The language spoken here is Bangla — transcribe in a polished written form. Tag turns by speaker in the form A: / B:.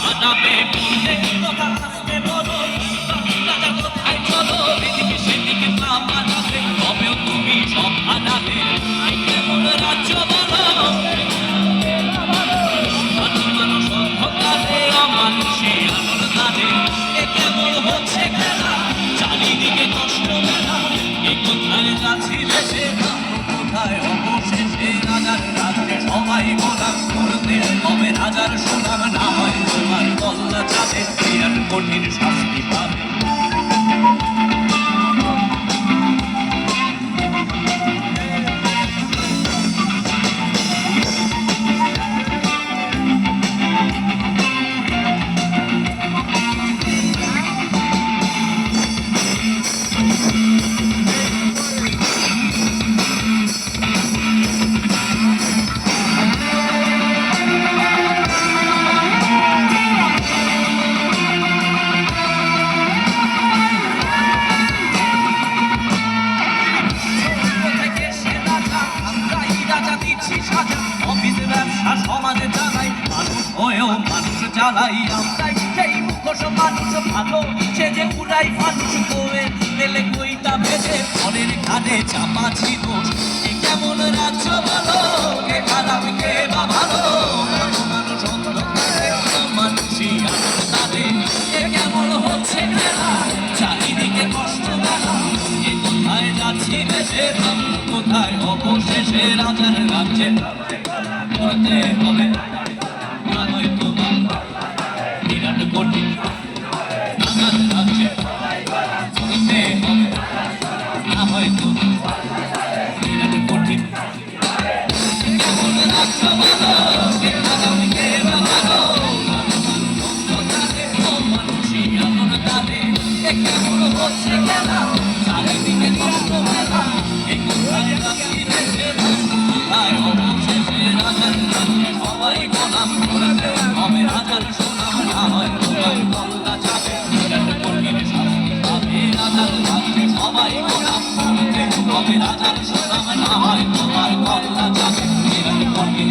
A: হারাবে বললে কথা আসতে বলো রাজা কোথায় চলো এদিকে সেদিকে পা বাড়াবে তবেও তুমি সব হারাবে কেমন রাজ্য বলো মানুষ অন্ধকারে অমানুষে আলোর দ্বারে এ কেমন হচ্ছে খেলা চারিদিকে কষ্ট মেলা এ কোথায় যাচ্ছি দেশে কোথায় অবশেষে রাজার রাজ্যে সবাই গোলাম করতে হবে রাজার সুনাম না হয় তোমার কল্লা চাঁদে বিরাট কঠিন শাস্তি পাবে সমাজে চালাই মানুষ হয়েও মানুষ চালাই আমরাই সেই মুখোশ মানুষ ভালো সে যে উড়াই মানুষ করে পেলে কইটা ভেজে পরের ঘাটে চাপা ছিল এ কেমন রাজ্য বলো কে খারাপ কে বা ভালো মানুষ অন্ধকারে মানুষই আলোর তারে এ কেমন হচ্ছে খেলা চারিদিকে কষ্ট মেলা এ কোথায় যাচ্ছি দেশে কোথায় অবশেষে রাজার রাজ্যে করতে হবে না হয়তো বিরাট কঠিন রাজার রাজ্যে করতে হবে না হয়তো বিরাট কঠিন কেমন রাজ্য বলো কে খারাপ কে বা ভালো মানুষই আলোর দ্বারে এ কেমন হচ্ছে খেলা চারিদিকে কষ্ট মেলা এ কোথায় যাচ্ছি দেশে কোথায় অবশেষে রাজার রাজ্যে সবাই গোলাম করতে হবে রাজার সুনাম না হয় তোমার কল্লা যাবে বিরাট কঠিন শাস্তি পাবে রাজার রাজ্যে সবাই গোলাম করতে হবে রাজার সুনাম না হয় তোমার কল্লা যাবে বিরাট কঠিন